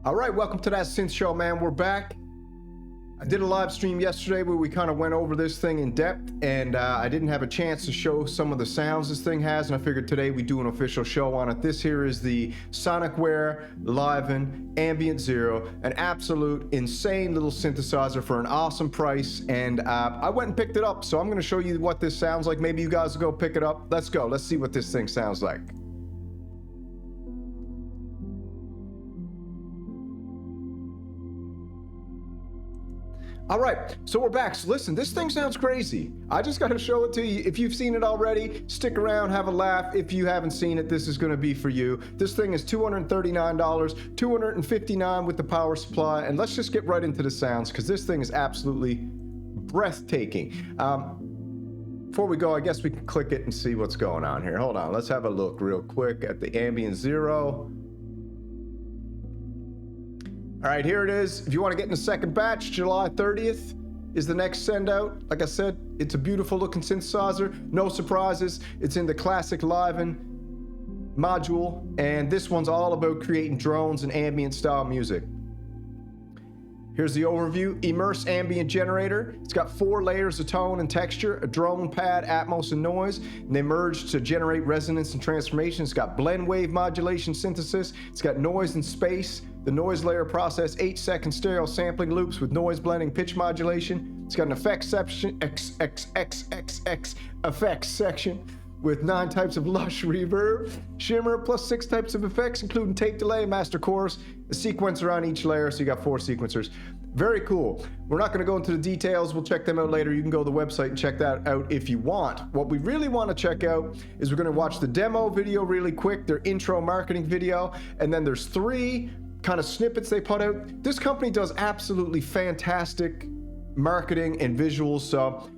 All right, welcome to That Synth Show, man. We're back. I did a live stream yesterday where we kind of went over this thing in depth, and I didn't have a chance to show some of the sounds this thing has, and I figured today we do an official show on it. This here is the Sonicware Liven Ambient Zero, an absolute insane little synthesizer for an awesome price, and I went and picked it up, so I'm going to show you what this sounds like. Maybe you guys will go pick it up. Let's go. Let's see what this thing sounds like. All right, so we're back. So listen, this thing sounds crazy. I just got to show it to you. If you've seen it already, stick around, have a laugh. If you haven't seen it, this is going to be for you. This thing is $239, $259 with the power supply, and let's just get right into the sounds because this thing is absolutely breathtaking. Before we go, I guess we can click it and see what's going on here. Hold on, let's have a look real quick at the Ambient Zero. All right, here it is. If you want to get in the second batch, July 30th is the next send out. Like I said, it's a beautiful looking synthesizer. No surprises. It's in the classic Liven module, and this one's all about creating drones and ambient style music. Here's the overview. Immerse ambient generator. It's got 4 layers of tone and texture, a drone pad, Atmos, and noise, and they merge to generate resonance and transformation. It's got Blendwave Modulation Synthesis. It's got noise and space. The noise layer process 8-second stereo sampling loops with noise blending pitch modulation. It's got an effects section, effects section with 9 types of lush reverb, shimmer, plus 6 types of effects, including tape delay, master chorus, a sequencer on each layer, so you got 4 sequencers. Very cool. We're not going to go into the details. We'll check them out later. You can go to the website and check that out if you want. What we really want to check out is we're going to watch the demo video really quick, their intro marketing video, and then there's 3 kind of snippets they put out. This company does absolutely fantastic marketing and visuals, so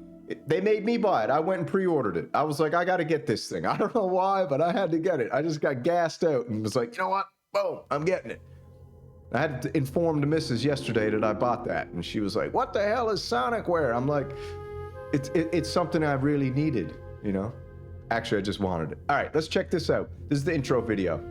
they made me buy it. I went and pre-ordered it. I was like, I got to get this thing. I don't know why, but I had to get it. I just got gassed out and was like, you know what? Boom, I'm getting it. I had to inform the missus yesterday that I bought that, and she was like, what the hell is Sonicware? I'm like, it's something I really needed, you know? Actually, I just wanted it. All right, let's check this out. This is the intro video.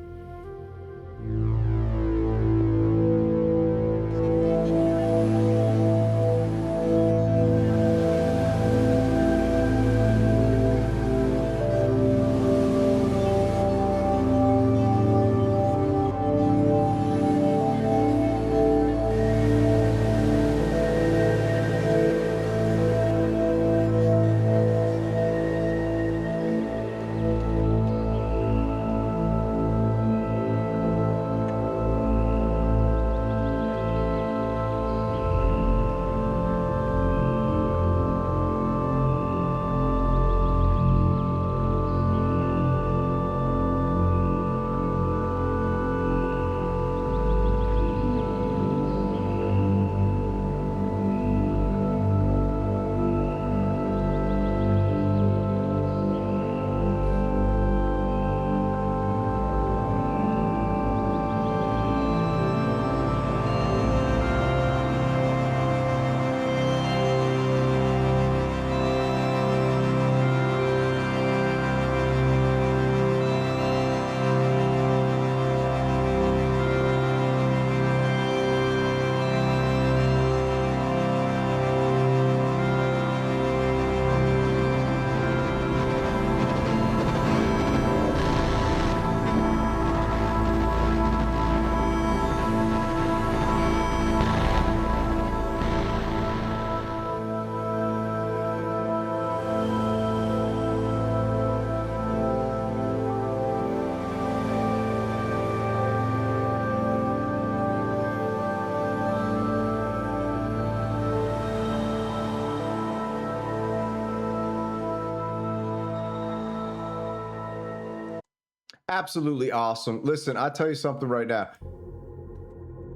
Absolutely awesome. Listen, I'll tell you something right now.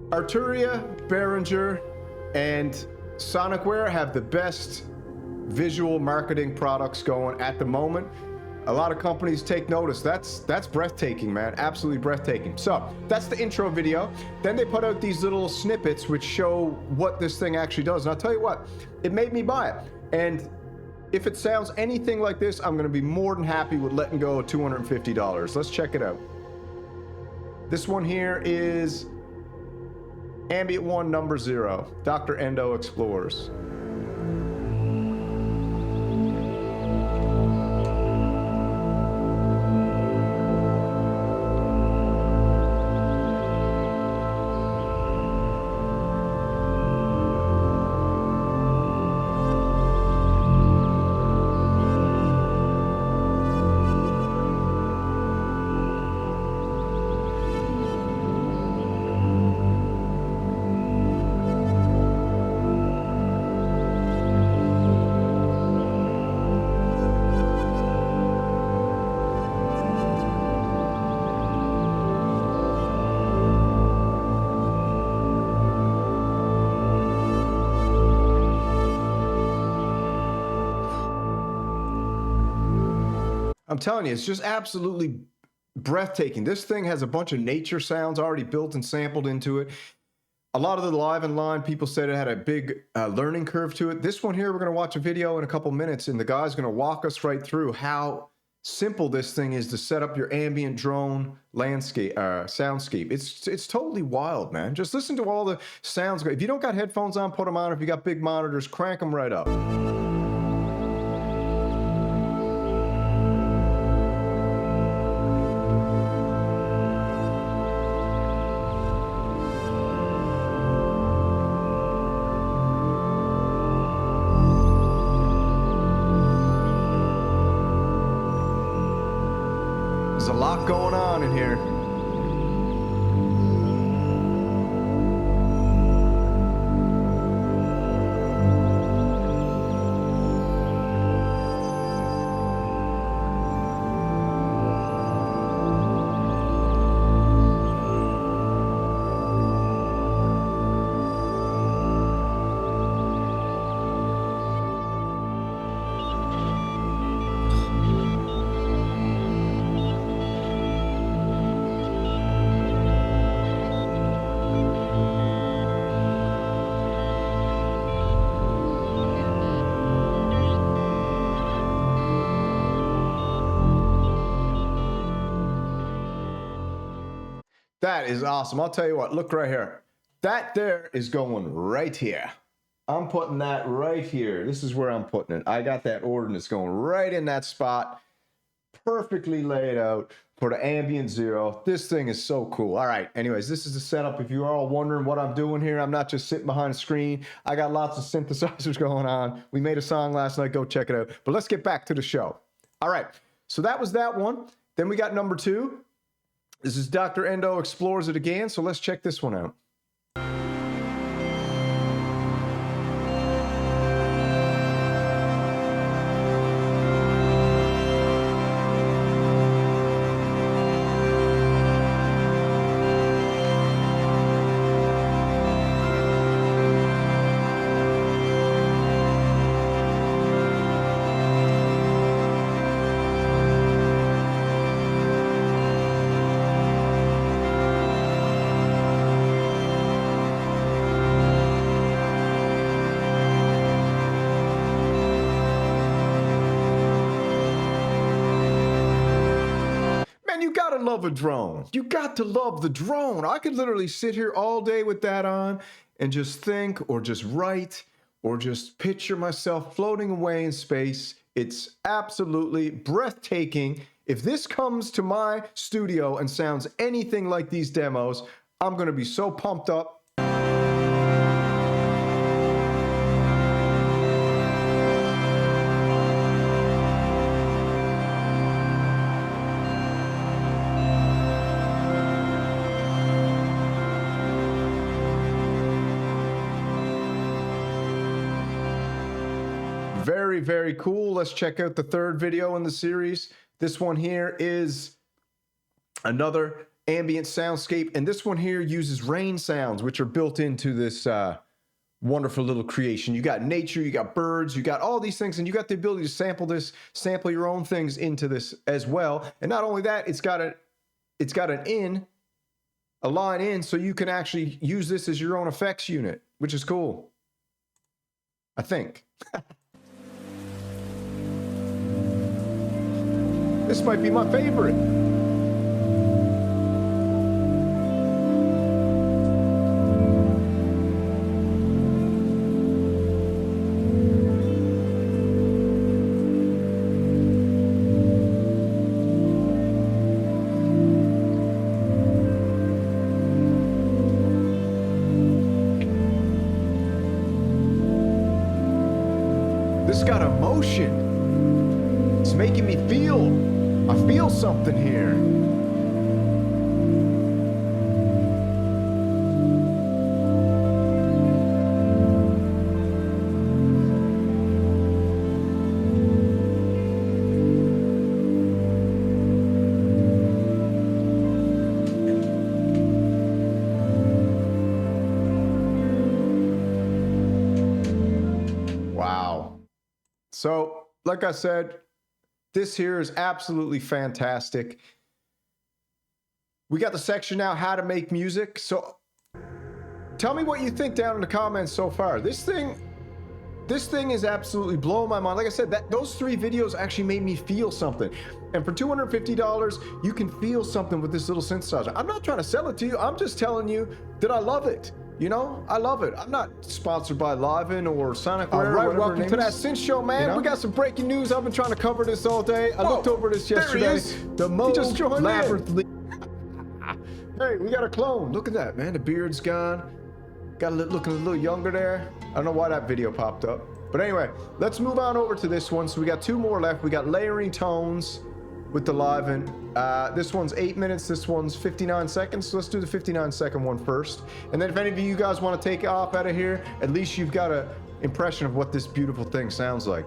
Arturia, Behringer, and Sonicware have the best visual marketing products going at the moment. A lot of companies take notice. That's breathtaking, man. Absolutely breathtaking. So that's the intro video. Then they put out these little snippets which show what this thing actually does. And I'll tell you what, it made me buy it. And if it sounds anything like this, I'm going to be more than happy with letting go of $250. Let's check it out. This one here is Ambient 1, number 0. Dr. Endo explores. I'm telling you, it's just absolutely breathtaking. This thing has a bunch of nature sounds already built and sampled into it. A lot of the Liven line, people said it had a big learning curve to it. This one here, we're going to watch a video in a couple minutes, and the guy's going to walk us right through how simple this thing is to set up your ambient drone landscape, soundscape. It's totally wild, man. Just listen to all the sounds. If you don't got headphones on, put them on. If you got big monitors, crank them right up. There's a lot going on in here. That is awesome. I'll tell you what, look right here. That there is going right here. I'm putting that right here. This is where I'm putting it. I got that ordnance going right in that spot. Perfectly laid out for the ambient 0. This thing is so cool. All right, anyways, this is the setup. If you are all wondering what I'm doing here, I'm not just sitting behind a screen. I got lots of synthesizers going on. We made a song last night. Go check it out. But let's get back to the show. All right, so that was that one. Then we got number 2. This is Dr. Endo explores it again, so let's check this one out. You gotta love a drone. You got to love the drone. I could literally sit here all day with that on and just think or just write or just picture myself floating away in space. It's absolutely breathtaking. If this comes to my studio and sounds anything like these demos, I'm gonna be so pumped up. Very, very cool. Let's check out the third video in the series. This one here is another ambient soundscape, and this one here uses rain sounds, which are built into this wonderful little creation. You got nature, you got birds, you got all these things, and you got the ability to sample this, sample your own things into this as well. And not only that, it's got a line in, so you can actually use this as your own effects unit, which is cool. I think. This might be my favorite. just got emotion. It's making me feel. I feel something here. So, like I said, this here is absolutely fantastic. We got the section now, how to make music. So, tell me what you think down in the comments so far. This thing is absolutely blowing my mind. Like I said, those 3 videos actually made me feel something. And for $250, you can feel something with this little synthesizer. I'm not trying to sell it to you. I'm just telling you that I love it. You know, I love it. I'm not sponsored by Liven or Sonicware. All right, welcome to that Synth Show, man. You know? We got some breaking news. I've been trying to cover this all day. I looked over this yesterday. The Mo Labyrinth. Hey, we got a clone. Look at that, man. The beard's gone. Got looking a little younger there. I don't know why that video popped up. But anyway, let's move on over to this one. So we got 2 more left. We got layering tones with the Liven. This one's 8 minutes, this one's 59 seconds. So let's do the 59-second one first. And then if any of you guys want to take off out of here, at least you've got an impression of what this beautiful thing sounds like.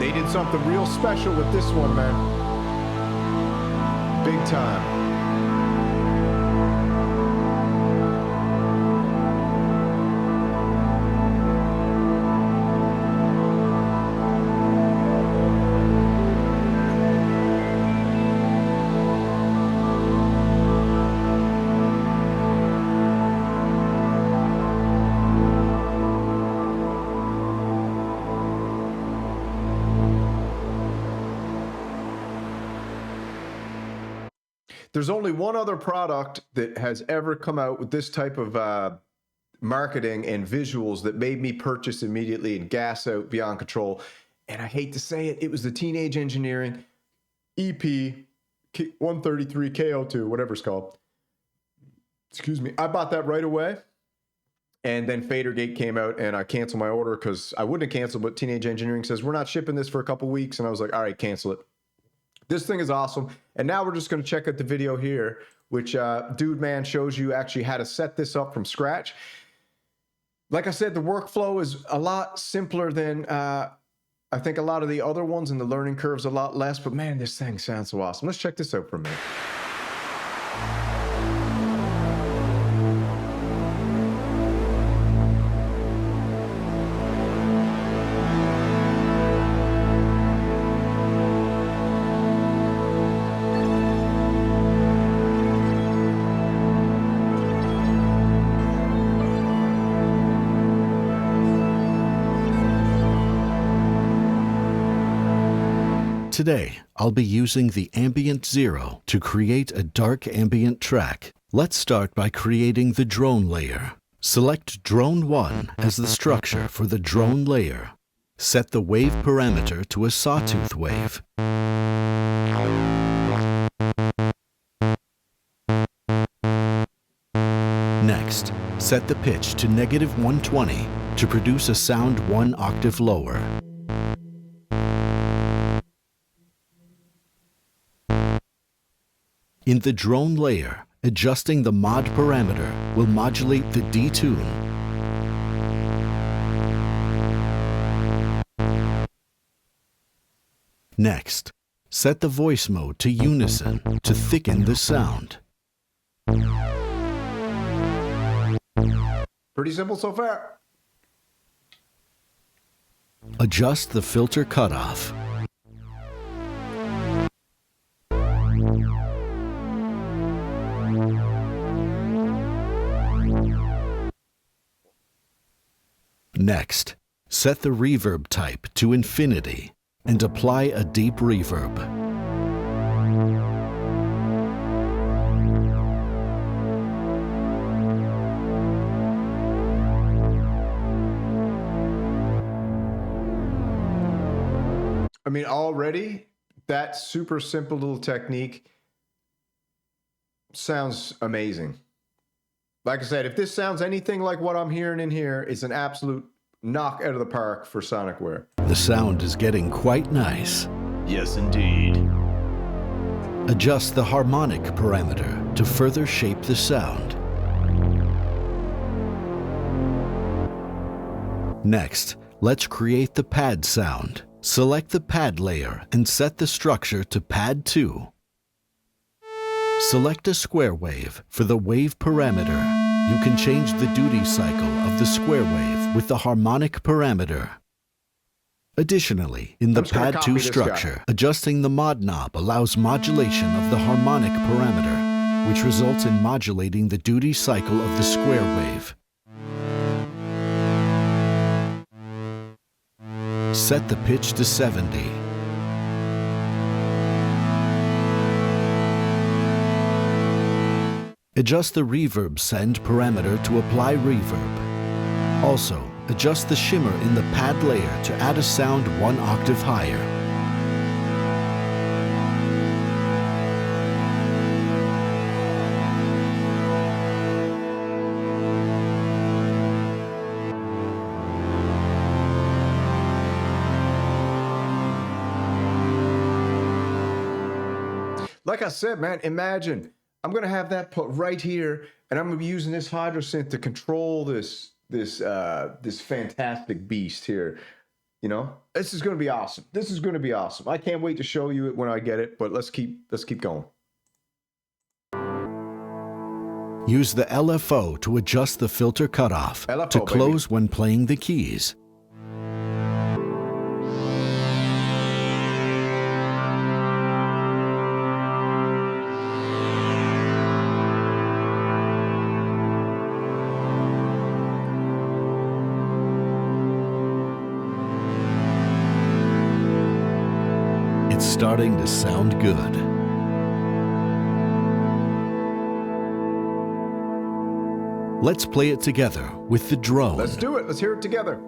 They did something real special with this one, man. Big time. There's only one other product that has ever come out with this type of marketing and visuals that made me purchase immediately and gas out beyond control. And I hate to say it, it was the Teenage Engineering EP.133 KO2, whatever it's called. Excuse me. I bought that right away. And then Fadergate came out and I canceled my order because I wouldn't have canceled, but Teenage Engineering says, we're not shipping this for a couple weeks. And I was like, all right, cancel it. This thing is awesome. And now we're just going to check out the video here, which Dude Man shows you actually how to set this up from scratch. Like I said, the workflow is a lot simpler than I think a lot of the other ones, and the learning curve's a lot less. But man, this thing sounds so awesome. Let's check this out for a minute. Today, I'll be using the Ambient 0 to create a dark ambient track. Let's start by creating the drone layer. Select Drone 1 as the structure for the drone layer. Set the wave parameter to a sawtooth wave. Next, set the pitch to -120 to produce a sound 1 octave lower. In the drone layer, adjusting the mod parameter will modulate the detune. Next, set the voice mode to unison to thicken the sound. Pretty simple so far. Adjust the filter cutoff. Next, set the reverb type to infinity and apply a deep reverb. mean, already that super simple little technique sounds amazing. Like I said, if this sounds anything like what I'm hearing in here, it's an absolute knock out of the park for Sonicware. The sound is getting quite nice. Yes, indeed. Adjust the harmonic parameter to further shape the sound. Next, let's create the pad sound. Select the pad layer and set the structure to pad 2. Select a square wave for the wave parameter. You can change the duty cycle of the square wave with the harmonic parameter. Additionally, in the pad 2 structure, adjusting the mod knob allows modulation of the harmonic parameter, which results in modulating the duty cycle of the square wave. Set the pitch to 70. Adjust the reverb send parameter to apply reverb. Also, adjust the shimmer in the pad layer to add a sound 1 octave higher. Like I said, man, imagine I'm gonna have that put right here, and I'm gonna be using this hydrosynth to control this fantastic beast here. You know, this is gonna be awesome. This is gonna be awesome. I can't wait to show you it when I get it. But let's keep going. Use the LFO to adjust the filter cutoff LFO, to close when playing the keys. It's starting to sound good. Let's play it together with the drone. Let's do it. Let's hear it together.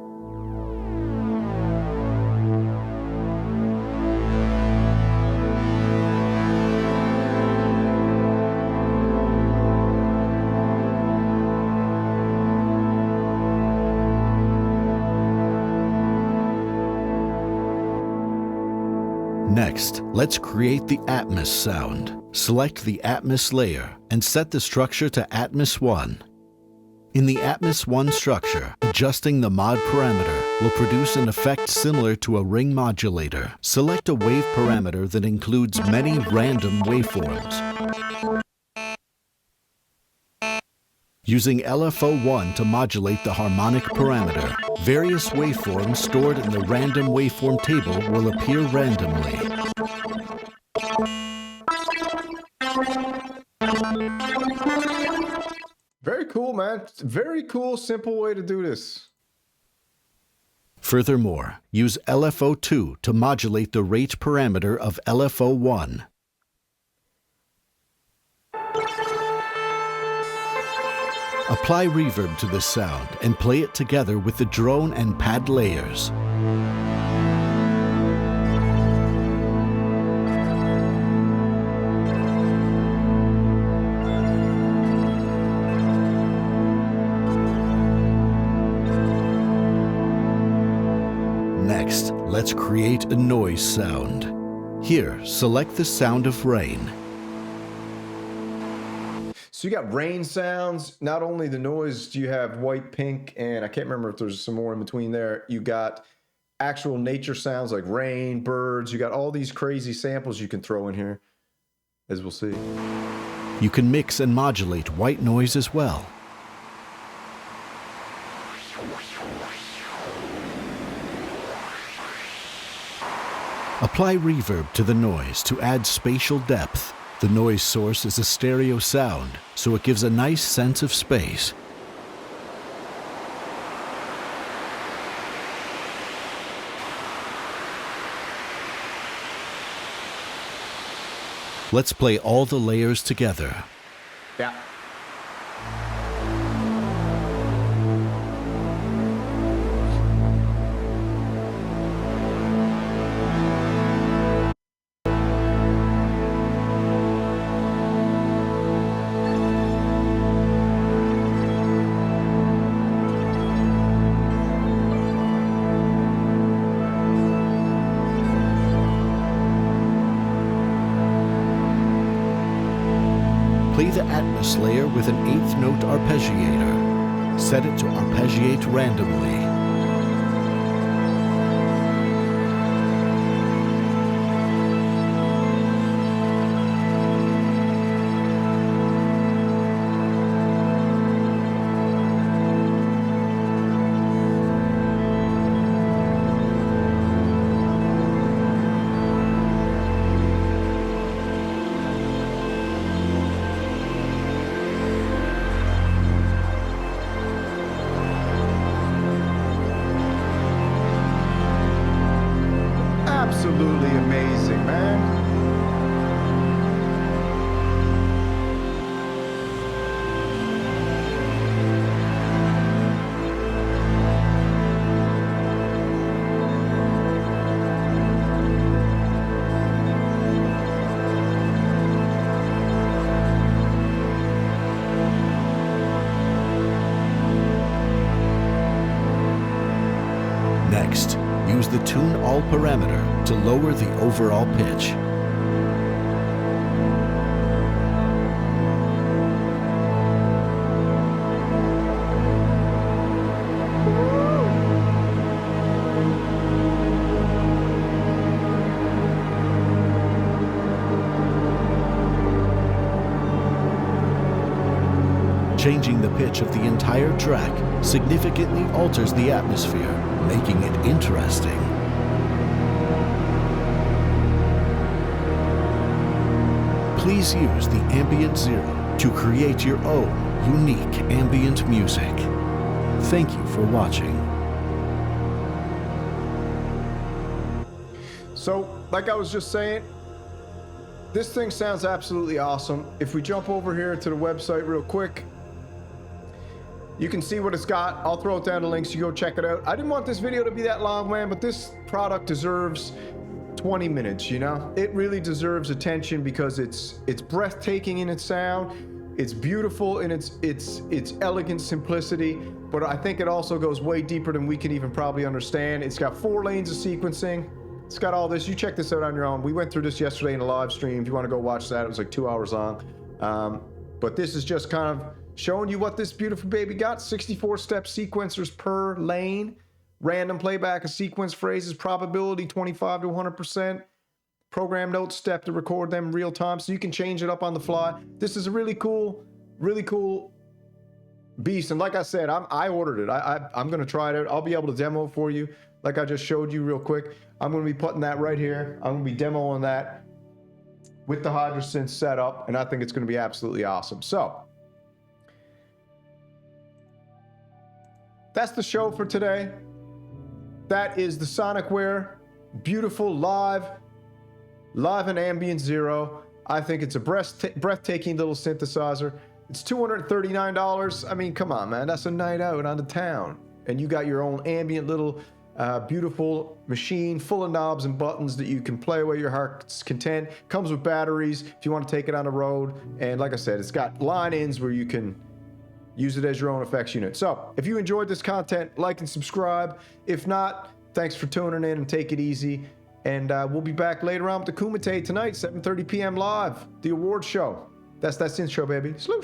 Next, let's create the Atmos sound. Select the Atmos layer and set the structure to Atmos 1. In the Atmos 1 structure, adjusting the mod parameter will produce an effect similar to a ring modulator. Select a wave parameter that includes many random waveforms. Using LFO1 to modulate the harmonic parameter, various waveforms stored in the random waveform table will appear randomly. Very cool, man. Very cool, simple way to do this. Furthermore, use LFO2 to modulate the rate parameter of LFO1. Apply reverb to this sound and play it together with the drone and pad layers. Next, let's create a noise sound. Here, select the sound of rain. So you got rain sounds. Not only the noise, do you have white, pink, and I can't remember if there's some more in between there. You got actual nature sounds like rain, birds. You got all these crazy samples you can throw in here, as we'll see. You can mix and modulate white noise as well. Apply reverb to the noise to add spatial depth. The noise source is a stereo sound, so it gives a nice sense of space. Let's play all the layers together. Yeah. Play the Atmos layer with an 8th note arpeggiator. Set it to arpeggiate randomly. Absolutely amazing, man. Next, use the Tune All parameter to lower the overall pitch. Changing the pitch of the entire track significantly alters the atmosphere, making it interesting. Please use the Ambient Zero to create your own unique ambient music. Thank you for watching. So, like I was just saying, this thing sounds absolutely awesome. If we jump over here to the website real quick, you can see what it's got. I'll throw it down the links. You go check it out. I didn't want this video to be that long, man, but this product deserves 20 minutes, you know? It really deserves attention because it's breathtaking in its sound. It's beautiful in its elegant simplicity, but I think it also goes way deeper than we can even probably understand. It's got 4 lanes of sequencing. It's got all this. You check this out on your own. We went through this yesterday in a live stream. If you want to go watch that, it was like 2 hours long. But this is just kind of showing you what this beautiful baby got. 64-step sequencers per lane. Random playback of sequence phrases. Probability 25 to 100%. Program notes step to record them real time. So you can change it up on the fly. This is a really cool beast. And like I said, I ordered it. I'm going to try it out. I'll be able to demo it for you. Like I just showed you real quick. I'm going to be putting that right here. I'm going to be demoing that with the Hydrosynth set up. And I think it's going to be absolutely awesome. So that's the show for today. That is the Sonicware beautiful live and Ambient Zero. I think it's a breathtaking little synthesizer. It's $239. I mean, come on, man. That's a night out on the town. And you got your own ambient little beautiful machine full of knobs and buttons that you can play away your heart's content. Comes with batteries if you want to take it on the road. And like I said, it's got line-ins where you can use it as your own effects unit. So if you enjoyed this content, like and subscribe. If not, thanks for tuning in and take it easy. And we'll be back later on with the Kumite tonight, 7:30 p.m. live, the award show. That's that synth show, baby. Slow.